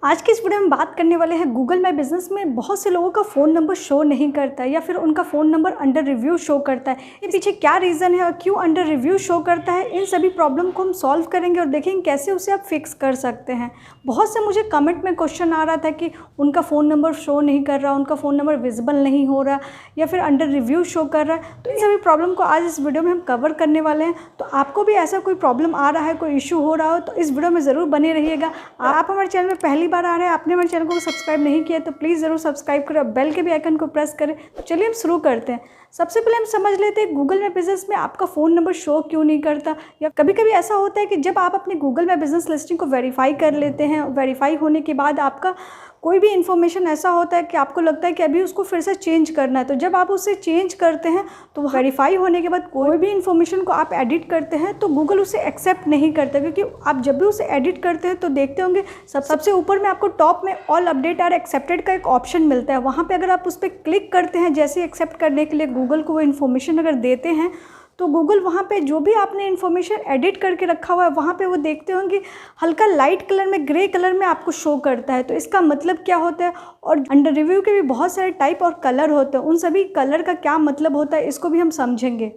आज की इस वीडियो में बात करने वाले हैं गूगल माई बिजनेस में बहुत से लोगों का फ़ोन नंबर शो नहीं करता है या फिर उनका phone number under review show करता है। ये पीछे क्या रीज़न है और क्यों अंडर रिव्यू शो करता है, इन सभी प्रॉब्लम को हम सॉल्व करेंगे और देखेंगे कैसे उसे आप फिक्स कर सकते हैं। बहुत से मुझे कमेंट में क्वेश्चन आ रहा था कि उनका फ़ोन नंबर शो नहीं कर रहा, उनका फ़ोन नंबर विजिबल नहीं हो रहा या फिर अंडर रिव्यू शो कर रहा है। तो इन सभी प्रॉब्लम को आज इस वीडियो में हम कवर करने वाले हैं। तो आपको भी ऐसा कोई प्रॉब्लम आ रहा है, कोई इशू हो रहा हो तो इस वीडियो में ज़रूर बने रहिएगा। आप हमारे चैनल में पहली बार आ रहे हैं, आपने हमारे चैनल को सब्सक्राइब नहीं किया तो प्लीज़ ज़रूर सब्सक्राइब करें और बेल के भी आइकन को प्रेस करें। तो चलिए हम शुरू करते हैं। सबसे पहले हम समझ लेते हैं गूगल माई बिजनेस में आपका फ़ोन नंबर शो क्यों नहीं करता। या कभी कभी ऐसा होता है कि जब आप अपने गूगल माई बिजनेस लिस्टिंग को वेरीफाई कर लेते हैं, वेरीफाई होने के बाद आपका कोई भी इन्फॉर्मेशन ऐसा होता है कि आपको लगता है कि अभी उसको फिर से चेंज करना है। तो जब आप उसे चेंज करते हैं तो वेरीफाई होने के बाद कोई भी इन्फॉर्मेशन को आप एडिट करते हैं तो गूगल उसे एक्सेप्ट नहीं करता, क्योंकि आप जब भी उसे एडिट करते हैं तो देखते होंगे सबसे ऊपर में आपको टॉप में ऑल अपडेट आर एक्सेप्टेड का एक ऑप्शन मिलता है। वहाँ पर अगर आप उस पर क्लिक करते हैं, जैसे एक्सेप्ट करने के लिए गूगल को वो इन्फॉर्मेशन अगर देते हैं तो गूगल वहाँ पे जो भी आपने इन्फॉर्मेशन एडिट करके रखा हुआ है वहाँ पे वो देखते होंगे हल्का लाइट कलर में, ग्रे कलर में आपको शो करता है। तो इसका मतलब क्या होता है, और अंडर रिव्यू के भी बहुत सारे टाइप और कलर होते हैं, उन सभी कलर का क्या मतलब होता है इसको भी हम समझेंगे।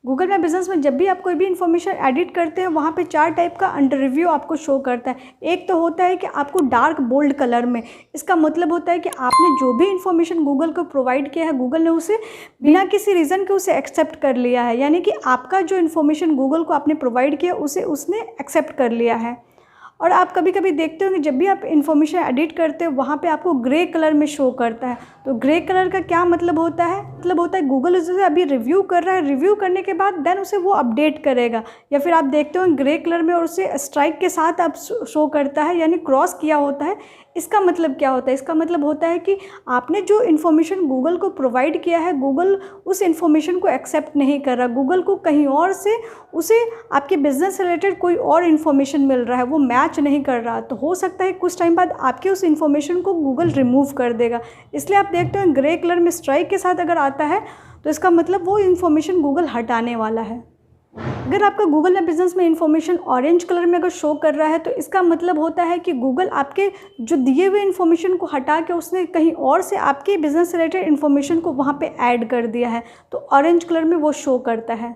गूगल माई बिजनेस में जब भी आप कोई भी इन्फॉर्मेशन एडिट करते हैं वहाँ पे 4 टाइप का अंडर रिव्यू आपको शो करता है। एक तो होता है कि आपको डार्क बोल्ड कलर में, इसका मतलब होता है कि आपने जो भी इन्फॉर्मेशन गूगल को प्रोवाइड किया है गूगल ने उसे बिना किसी रीज़न के उसे एक्सेप्ट कर लिया है, यानी कि आपका जो इन्फॉर्मेशन गूगल को आपने प्रोवाइड किया उसे उसने एक्सेप्ट कर लिया है। और आप कभी कभी देखते होंगे जब भी आप इन्फॉर्मेशन एडिट करते हो वहाँ पे आपको ग्रे कलर में शो करता है। तो ग्रे कलर का क्या मतलब होता है, मतलब होता है गूगल उसे अभी रिव्यू कर रहा है, रिव्यू करने के बाद देन उसे वो अपडेट करेगा। या फिर आप देखते हो ग्रे कलर में और उसे स्ट्राइक के साथ आप शो करता है, यानी क्रॉस किया होता है। इसका मतलब क्या होता है, इसका मतलब होता है कि आपने जो इन्फॉर्मेशन गूगल को प्रोवाइड किया है गूगल उस इन्फॉर्मेशन को एक्सेप्ट नहीं कर रहा, गूगल को कहीं और से उसे आपके बिजनेस से रिलेटेड कोई और इन्फॉर्मेशन मिल रहा है, वो मैच नहीं कर रहा। तो हो सकता है कुछ टाइम बाद आपके उस इन्फॉर्मेशन को गूगल रिमूव कर देगा। इसलिए आप देखते हैं ग्रे कलर में स्ट्राइक के साथ अगर आता है तो इसका मतलब वो इन्फॉर्मेशन गूगल हटाने वाला है। अगर आपका गूगल में बिजनेस में इन्फॉर्मेशन ऑरेंज कलर में अगर शो कर रहा है तो इसका मतलब होता है कि गूगल आपके जो दिए हुए इन्फॉर्मेशन को हटा के उसने कहीं और से आपके बिजनेस से रिलेटेड इन्फॉर्मेशन को वहाँ पे ऐड कर दिया है, तो ऑरेंज कलर में वो शो करता है।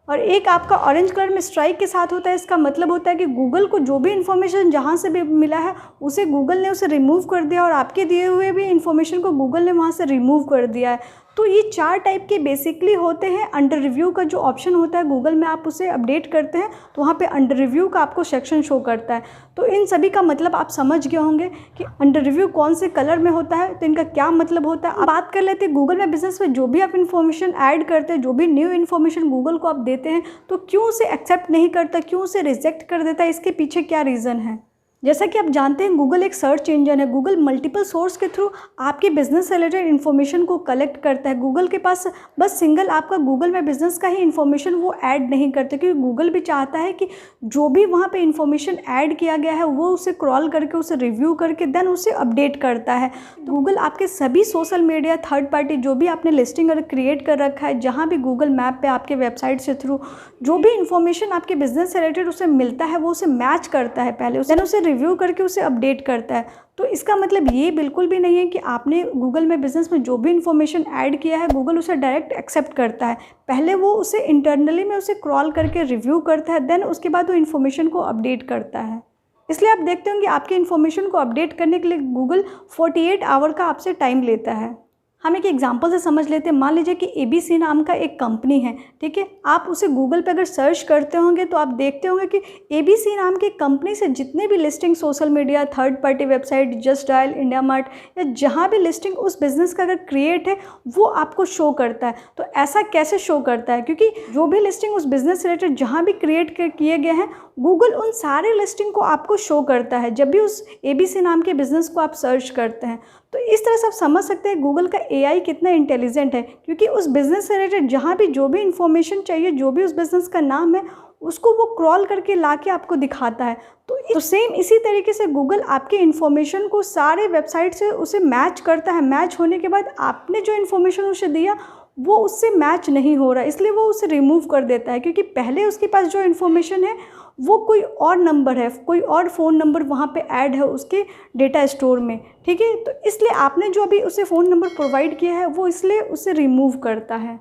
और एक आपका ऑरेंज कलर में स्ट्राइक के साथ होता है, इसका मतलब होता है कि गूगल को जो भी इन्फॉर्मेशन जहाँ से भी मिला है उसे गूगल ने उसे रिमूव कर दिया और आपके दिए हुए भी इन्फॉर्मेशन को गूगल ने वहाँ से रिमूव कर दिया है। तो ये 4 टाइप के बेसिकली होते हैं। अंडर रिव्यू का जो ऑप्शन होता है गूगल में आप उसे अपडेट करते हैं तो वहाँ पे अंडर रिव्यू का आपको सेक्शन शो करता है। तो इन सभी का मतलब आप समझ गए होंगे कि अंडर रिव्यू कौन से कलर में होता है, तो इनका क्या मतलब होता है। बात कर लेते हैं गूगल में बिजनेस में जो भी आप इन्फॉर्मेशन ऐड करते हैं, जो भी न्यू इन्फॉर्मेशन गूगल को आप देते हैं तो क्यों उसे एक्सेप्ट नहीं करता, क्यों उसे रिजेक्ट कर देता है, इसके पीछे क्या रीज़न है। जैसा कि आप जानते हैं गूगल एक सर्च इंजन है। गूगल मल्टीपल सोर्स के थ्रू आपके बिजनेस से रिलेटेड इन्फॉर्मेशन को कलेक्ट करता है। गूगल के पास बस सिंगल आपका गूगल में बिजनेस का ही इन्फॉर्मेशन वो ऐड नहीं करते, क्योंकि गूगल भी चाहता है कि जो भी वहाँ पे इन्फॉर्मेशन ऐड किया गया है वो उसे क्रॉल करके उसे रिव्यू करके देन उसे अपडेट करता है। तो गूगल आपके सभी सोशल मीडिया थर्ड पार्टी जो भी आपने लिस्टिंग अगर क्रिएट कर रखा है, जहाँ भी गूगल मैप पे आपके वेबसाइट से थ्रू जो भी इन्फॉर्मेशन आपके बिजनेस से रिलेटेड उसे मिलता है वो उसे मैच करता है, पहले उसे रिव्यू करके उसे अपडेट करता है। तो इसका मतलब ये बिल्कुल भी नहीं है कि आपने गूगल में बिजनेस में जो भी इन्फॉर्मेशन ऐड किया है गूगल उसे डायरेक्ट एक्सेप्ट करता है। पहले वो उसे इंटरनली में उसे क्रॉल करके रिव्यू करता है, देन उसके बाद वो इन्फॉर्मेशन को अपडेट करता है। इसलिए आप देखते होंगे आपके इन्फॉर्मेशन को अपडेट करने के लिए गूगल 48 आवर का आपसे टाइम लेता है। हम एक एग्जांपल से समझ लेते हैं। मान लीजिए कि ABC नाम का एक कंपनी है, ठीक है। आप उसे गूगल पे अगर सर्च करते होंगे तो आप देखते होंगे कि ABC नाम की कंपनी से जितने भी listing social media third party website just dial, India mart या जहाँ भी लिस्टिंग उस बिज़नेस का अगर क्रिएट है वो आपको शो करता है। तो ऐसा कैसे शो करता है, क्योंकि जो भी लिस्टिंग उस बिज़नेस से रिलेटेड जहाँ भी क्रिएट किए गए हैं गूगल उन सारे लिस्टिंग को आपको शो करता है जब भी उस ABC नाम के बिज़नेस को आप सर्च करते हैं। तो इस तरह से आप समझ सकते हैं गूगल का AI कितना इंटेलिजेंट है, क्योंकि उस बिज़नेस से रिलेटेड जहाँ भी जो भी इन्फॉर्मेशन चाहिए, जो भी उस बिज़नेस का नाम है उसको वो क्रॉल करके ला के आपको दिखाता है। तो सेम इसी तरीके से गूगल आपके इन्फॉर्मेशन को सारे वेबसाइट से उसे मैच करता है। मैच होने के बाद आपने जो इन्फॉर्मेशन उसे दिया वो उससे मैच नहीं हो रहा, इसलिए वो उसे रिमूव कर देता है, क्योंकि पहले उसके पास जो इन्फॉर्मेशन है वो कोई और नंबर है, कोई और फ़ोन नंबर वहाँ पे ऐड है उसके डेटा स्टोर में, ठीक है। तो इसलिए आपने जो अभी उसे फ़ोन नंबर प्रोवाइड किया है वो इसलिए उसे रिमूव करता है।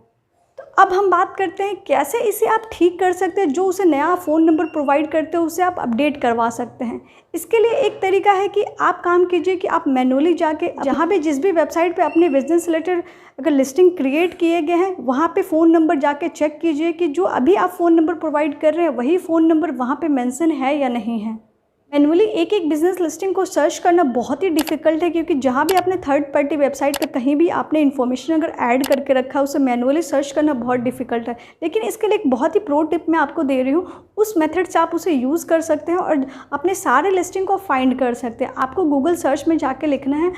तो अब हम बात करते हैं कैसे इसे आप ठीक कर सकते हैं। जो उसे नया फ़ोन नंबर प्रोवाइड करते हो उसे आप अपडेट करवा सकते हैं। इसके लिए एक तरीका है कि आप काम कीजिए कि आप मैनुअली जाके जहाँ भी जिस भी वेबसाइट पे अपने बिजनेस रिलेटेड अगर लिस्टिंग क्रिएट किए गए हैं वहाँ पे फ़ोन नंबर जाके चेक कीजिए कि जो अभी आप फ़ोन नंबर प्रोवाइड कर रहे हैं वही फ़ोन नंबर वहाँ पे मेंशन है या नहीं है। मैनुअली एक एक बिज़नेस लिस्टिंग को सर्च करना बहुत ही डिफ़िकल्ट है, क्योंकि जहाँ भी आपने थर्ड पार्टी वेबसाइट पर कहीं भी आपने इन्फॉर्मेशन अगर ऐड करके रखा है उसे मैनुअली सर्च करना बहुत डिफ़िकल्ट है। लेकिन इसके लिए एक बहुत ही प्रो टिप मैं आपको दे रही हूँ, उस मेथड से आप उसे यूज़ कर सकते हैं और अपने सारे लिस्टिंग को फाइंड कर सकते हैं। आपको गूगल सर्च में जाके लिखना है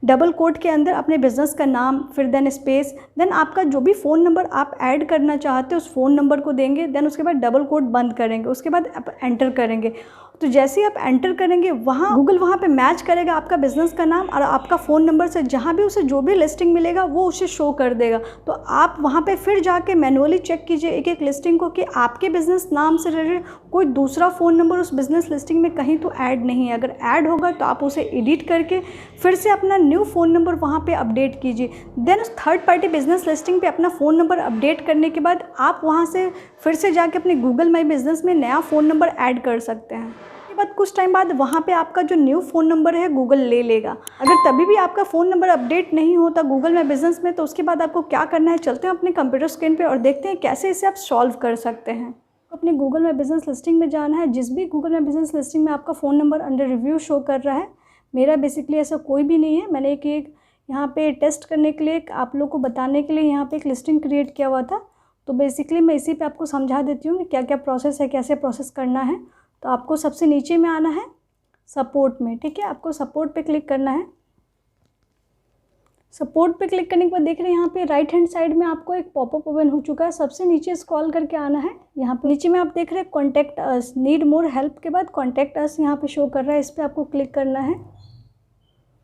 डबल कोट के अंदर अपने बिज़नेस का नाम, फिर देन स्पेस, देन आपका जो भी फ़ोन नंबर आप ऐड करना चाहते हो उस फ़ोन नंबर को देंगे, देन उसके बाद डबल कोट बंद करेंगे, उसके बाद आप एंटर करेंगे। तो जैसे ही आप एंटर करेंगे वहाँ गूगल वहाँ पे मैच करेगा आपका बिज़नेस का नाम और आपका फ़ोन नंबर से, जहाँ भी उसे जो भी लिस्टिंग मिलेगा वो उसे शो कर देगा। तो आप वहाँ पे फिर जाके मैनुअली चेक कीजिए एक एक लिस्टिंग को कि आपके बिज़नेस नाम से रिलेटेड कोई दूसरा फ़ोन नंबर उस बिज़नेस लिस्टिंग में कहीं तो ऐड नहीं है। अगर ऐड होगा तो आप उसे एडिट करके फिर से अपना न्यू फ़ोन नंबर वहाँ पे अपडेट कीजिए। देन उस थर्ड पार्टी बिज़नेस लिस्टिंग पे अपना फ़ोन नंबर अपडेट करने के बाद आप वहाँ से फिर से जाके अपने गूगल माई बिज़नेस में नया फ़ोन नंबर ऐड कर सकते हैं। उसके बाद कुछ टाइम बाद वहाँ पे आपका जो न्यू फ़ोन नंबर है गूगल ले लेगा। अगर तभी भी आपका फ़ोन नंबर अपडेट नहीं होता गूगल माई बिज़नेस में, तो उसके बाद आपको क्या करना है, चलते हैं अपने कंप्यूटर स्क्रीन पे और देखते हैं कैसे इसे आप सॉल्व कर सकते हैं। अपने गूगल माई बिज़नेस लिस्टिंग में जाना है। जिस भी गूगल माई बिज़नेस लिस्टिंग में आपका phone number under review show कर रहा है, मेरा बेसिकली ऐसा कोई भी नहीं है। मैंने एक यहाँ पे टेस्ट करने के लिए, आप लोग को बताने के लिए यहाँ पे एक लिस्टिंग क्रिएट किया हुआ था। तो बेसिकली मैं इसी पे आपको समझा देती हूँ कि क्या क्या प्रोसेस है, कैसे प्रोसेस करना है। तो आपको सबसे नीचे में आना है सपोर्ट में, ठीक है। आपको सपोर्ट पे क्लिक करना है। सपोर्ट पे क्लिक करने के बाद देख रहे हैं यहाँ पे राइट हैंड साइड में आपको एक पॉपअप ओपन हो चुका है। सबसे नीचे स्क्रॉल करके आना है। यहाँ पे नीचे में आप देख रहे हैं contact us, need more help के बाद कॉन्टैक्ट अस यहाँ पे शो कर रहा है, इस पर आपको क्लिक करना है।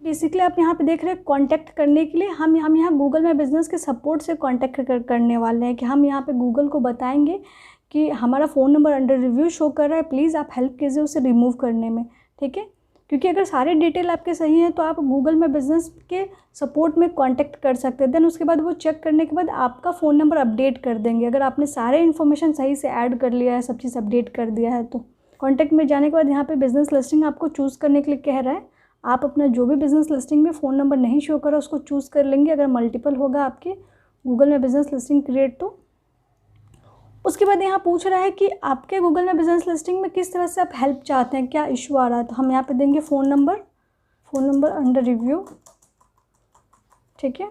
बेसिकली आप यहाँ पे देख रहे हैं कॉन्टैक्ट करने के लिए हम यहाँ गूगल माई बिज़नेस के सपोर्ट से कॉन्टैक्ट करने वाले हैं कि हम यहाँ पे गूगल को बताएंगे कि हमारा phone number under review show कर रहा है, प्लीज़ आप हेल्प कीजिए उसे रिमूव करने में, ठीक है। क्योंकि अगर सारे डिटेल आपके सही हैं तो आप गूगल माई बिज़नेस के सपोर्ट में कांटेक्ट कर सकते हैं। देन उसके बाद वो चेक करने के बाद आपका फ़ोन नंबर अपडेट कर देंगे। अगर आपने सारे इन्फॉर्मेशन सही से ऐड कर लिया है, सब चीज़ अपडेट कर दिया है, तो कॉन्टैक्ट में जाने के बाद यहाँ पे बिज़नेस लिस्टिंग आपको चूज़ करने के लिए कह रहा है। आप अपना जो भी बिज़नेस लिस्टिंग में फ़ोन नंबर नहीं शो करा उसको चूज़ कर लेंगे। अगर मल्टीपल होगा आपके गूगल में बिज़नेस लिस्टिंग क्रिएट, तो उसके बाद यहाँ पूछ रहा है कि आपके गूगल में बिज़नेस लिस्टिंग में किस तरह से आप हेल्प चाहते हैं, क्या इशू आ रहा है। तो हम यहाँ पे देंगे फ़ोन नंबर अंडर रिव्यू, ठीक है।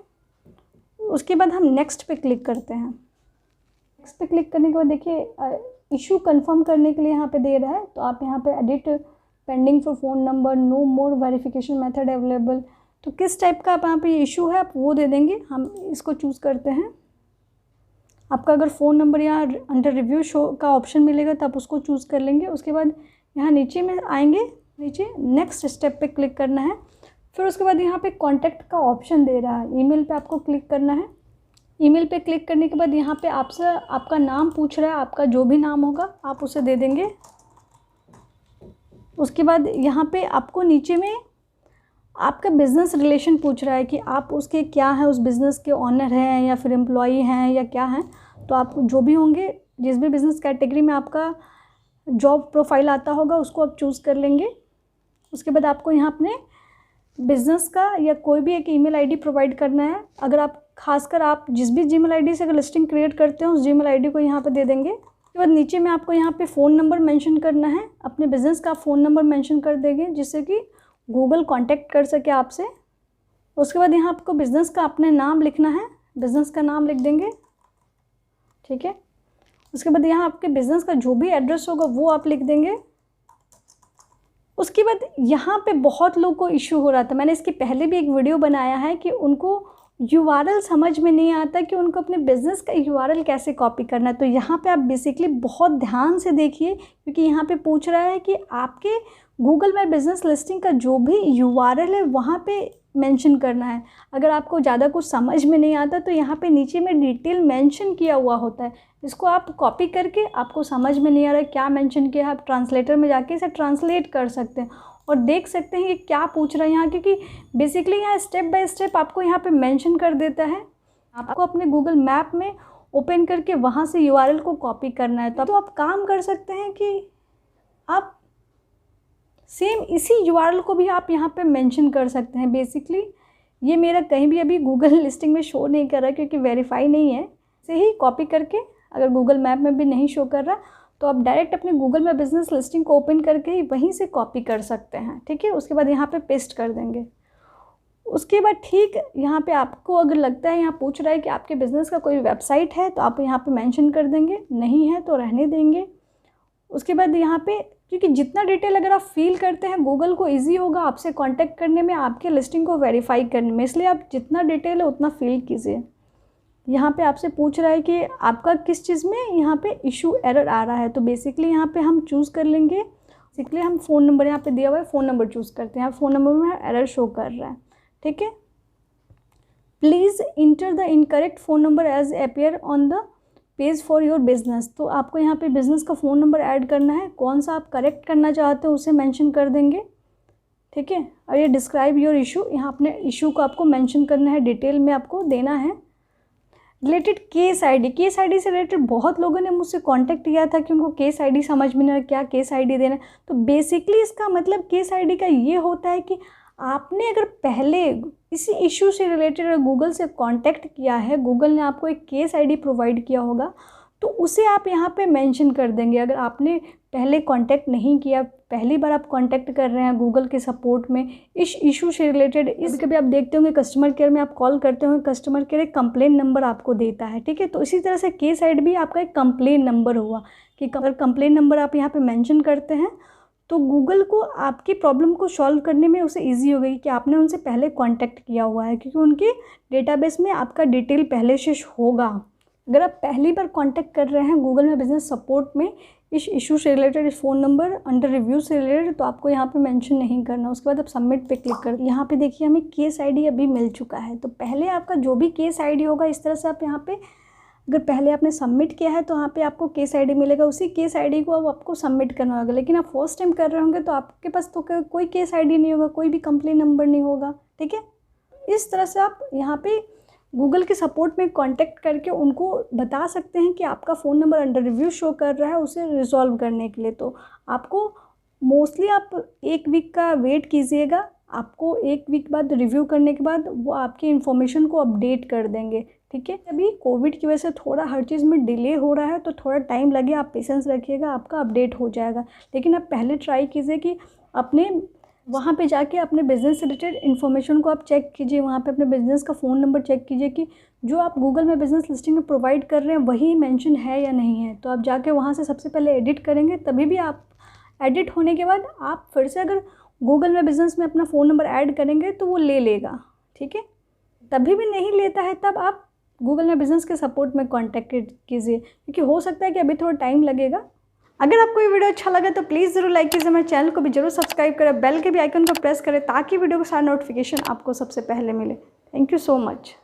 उसके बाद हम नेक्स्ट पे क्लिक करते हैं। नेक्स्ट पे क्लिक करने के बाद देखिए इशू कंफर्म करने के लिए यहाँ पे दे रहा है। तो आप यहाँ पे edit pending for phone number, no more verification method available, तो किस टाइप का आप यहाँ पे इशू है आप वो दे देंगे। हम इसको चूज़ करते हैं। आपका अगर फ़ोन नंबर यहाँ अंडर रिव्यू शो का ऑप्शन मिलेगा तो आप उसको चूज़ कर लेंगे। उसके बाद यहाँ नीचे में आएंगे, नीचे नेक्स्ट स्टेप पे क्लिक करना है। फिर उसके बाद यहाँ पे कॉन्टैक्ट का ऑप्शन दे रहा है, ईमेल पे आपको क्लिक करना है। ईमेल पे क्लिक करने के बाद यहाँ पे आपसे आपका नाम पूछ रहा है, आपका जो भी नाम होगा आप उसे दे देंगे। उसके बाद यहाँ पे आपको नीचे में आपका बिज़नेस रिलेशन पूछ रहा है कि आप उसके क्या हैं, उस बिज़नेस के ऑनर हैं या फिर एम्प्लॉई हैं या क्या हैं। तो आप जो भी होंगे, जिस भी बिज़नेस कैटेगरी में आपका जॉब प्रोफाइल आता होगा उसको आप चूज़ कर लेंगे। उसके बाद आपको यहाँ अपने बिज़नेस का या कोई भी एक ईमेल आईडी प्रोवाइड करना है। अगर आप खासकर आप जिस भी जीमेल आईडी से अगर लिस्टिंग क्रिएट करते हैं उस जीमेल आईडी को यहाँ पे दे देंगे। उसके बाद नीचे में आपको यहाँ पे फ़ोन नंबर मेंशन करना है, अपने बिज़नेस का फ़ोन नंबर मेंशन कर देंगे जिससे कि गूगल कांटेक्ट कर सके आपसे। उसके बाद यहाँ आपको बिज़नेस का अपने नाम लिखना है, बिज़नेस का नाम लिख देंगे, ठीक है। उसके बाद यहाँ आपके बिज़नेस का जो भी एड्रेस होगा वो आप लिख देंगे। उसके बाद यहाँ पे बहुत लोगों को इशू हो रहा था, मैंने इसके पहले भी एक वीडियो बनाया है कि उनको URL समझ में नहीं आता कि उनको अपने बिज़नेस का URL कैसे कॉपी करना है। तो यहाँ पे आप बेसिकली बहुत ध्यान से देखिए क्योंकि यहाँ पे पूछ रहा है कि आपके गूगल माई बिज़नेस लिस्टिंग का जो भी URL है वहाँ पे मेंशन करना है। अगर आपको ज़्यादा कुछ समझ में नहीं आता तो यहाँ पे नीचे में डिटेल मेंशन किया हुआ होता है, इसको आप कॉपी करके, आपको समझ में नहीं आ रहा है क्या मेंशन किया है, आप ट्रांसलेटर में जाके इसे ट्रांसलेट कर सकते हैं और देख सकते हैं कि क्या पूछ रहा है यहाँ, क्योंकि बेसिकली यहाँ स्टेप बाय स्टेप आपको यहाँ पे मेंशन कर देता है। आपको अपने गूगल मैप में ओपन करके वहाँ से यूआरएल को कॉपी करना है। तो आप काम कर सकते हैं कि आप सेम इसी यूआरएल को भी आप यहाँ पे मेंशन कर सकते हैं। बेसिकली ये मेरा कहीं भी अभी गूगल लिस्टिंग में शो नहीं कर रहा क्योंकि वेरीफाई नहीं है। से ही कॉपी करके, अगर गूगल मैप में भी नहीं शो कर रहा तो आप डायरेक्ट अपने गूगल में बिजनेस लिस्टिंग को ओपन करके ही वहीं से कॉपी कर सकते हैं। ठीक है, उसके बाद यहाँ पे पेस्ट कर देंगे। उसके बाद ठीक यहाँ पे आपको अगर लगता है, यहाँ पूछ रहा है कि आपके बिज़नेस का कोई वेबसाइट है, तो आप यहाँ पे मेंशन कर देंगे, नहीं है तो रहने देंगे। उसके बाद यहाँ पे, क्योंकि जितना डिटेल अगर आप फिल करते हैं गूगल को इजी होगा आपसे कांटेक्ट करने में, आपके लिस्टिंग को वेरीफाई करने में, इसलिए आप जितना डिटेल है उतना फिल कीजिए। यहाँ पे आपसे पूछ रहा है कि आपका किस चीज़ में यहाँ पे इशू एरर आ रहा है, तो बेसिकली यहाँ पे हम चूज़ कर लेंगे। बेसिकली हम फ़ोन नंबर यहाँ पे दिया हुआ है, फ़ोन नंबर चूज़ करते हैं। फ़ोन नंबर में एरर शो कर रहा है। ठीक है, please enter the incorrect phone number as appear on the page for your business. तो आपको यहाँ पे बिज़नेस का फ़ोन नंबर ऐड करना है, कौन सा आप करेक्ट करना चाहते हो उसे मेंशन कर देंगे। ठीक है, और ये डिस्क्राइब योर इशू, यहाँ अपने इशू को आपको मेंशन करना है, डिटेल में आपको देना है। रिलेटेड केस आईडी से रिलेटेड बहुत लोगों ने मुझसे कांटेक्ट किया था कि उनको केस आईडी समझ में नहीं आ रहा, क्या केस आईडी देना है। तो बेसिकली इसका मतलब केस आईडी का ये होता है कि आपने अगर पहले इसी इशू से रिलेटेड गूगल से कांटेक्ट किया है, गूगल ने आपको एक केस आईडी प्रोवाइड किया होगा, तो उसे आप यहाँ पे मेंशन कर देंगे। अगर आपने पहले कांटेक्ट नहीं किया, पहली बार आप कांटेक्ट कर रहे हैं गूगल के सपोर्ट में इस इशू से रिलेटेड, इस कभी आप देखते होंगे कस्टमर केयर में आप कॉल करते होंगे, कस्टमर केयर एक कंप्लेन नंबर आपको देता है। ठीक है, तो इसी तरह से केस आईडी भी आपका एक कंप्लेन नंबर हुआ कि अगर कंप्लेन नंबर आप यहाँ पे मेंशन करते हैं तो गूगल को आपकी प्रॉब्लम को सॉल्व करने में उसे ईजी हो गई कि आपने उनसे पहले कॉन्टैक्ट किया हुआ है, क्योंकि उनके डेटाबेस में आपका डिटेल पहले से होगा। अगर आप पहली बार कांटेक्ट कर रहे हैं गूगल में बिजनेस सपोर्ट में इस इशू से रिलेटेड, इस फ़ोन नंबर अंडर रिव्यू से रिलेटेड, तो आपको यहाँ पे मेंशन नहीं करना। उसके बाद आप सबमिट पे क्लिक कर, यहाँ पे देखिए हमें केस आईडी अभी मिल चुका है। तो पहले आपका जो भी केस आईडी होगा, इस तरह से आप यहाँ पे अगर पहले आपने सबमिट किया है तो यहाँ पे आपको केस आईडी मिलेगा, उसी केस आईडी को अब आपको सबमिट करना होगा। लेकिन आप फर्स्ट टाइम कर रहे होंगे तो आपके पास तो कोई केस आईडी नहीं होगा, कोई भी कंप्लेन नंबर नहीं होगा। ठीक है, इस तरह से आप यहाँ पे गूगल के सपोर्ट में कांटेक्ट करके उनको बता सकते हैं कि आपका phone number under review show कर रहा है, उसे रिजॉल्व करने के लिए। तो आपको मोस्टली आप 1 वीक का वेट कीजिएगा, आपको 1 वीक बाद रिव्यू करने के बाद वो आपकी इन्फॉर्मेशन को अपडेट कर देंगे। ठीक है, अभी कोविड की वजह से थोड़ा हर चीज़ में डिले हो रहा है तो थोड़ा टाइम लगे, आप पेशेंस रखिएगा, आपका अपडेट हो जाएगा। लेकिन आप पहले ट्राई कीजिए कि अपने वहाँ पे जाके अपने बिज़नेस से रिलेटेड इन्फॉर्मेशन को आप चेक कीजिए, वहाँ पे अपने बिज़नेस का फ़ोन नंबर चेक कीजिए कि जो आप गूगल में बिज़नेस लिस्टिंग में प्रोवाइड कर रहे हैं वही मेंशन है या नहीं है। तो आप जाके वहाँ से सबसे पहले एडिट करेंगे, तभी भी आप एडिट होने के बाद आप फिर से अगर गूगल में बिज़नेस में अपना फ़ोन नंबर ऐड करेंगे तो वो ले लेगा। ठीक है, तभी भी नहीं लेता है तब आप गूगल में बिज़नेस के सपोर्ट में कॉन्टैक्ट कीजिए, क्योंकि हो सकता है कि अभी थोड़ा टाइम लगेगा। अगर आपको ये वीडियो अच्छा लगा तो प्लीज़ ज़रूर लाइक कीजिए, मेरे चैनल को भी जरूर सब्सक्राइब करें, बेल के भी आइकन को प्रेस करें ताकि वीडियो का सारा नोटिफिकेशन आपको सबसे पहले मिले। Thank you so much.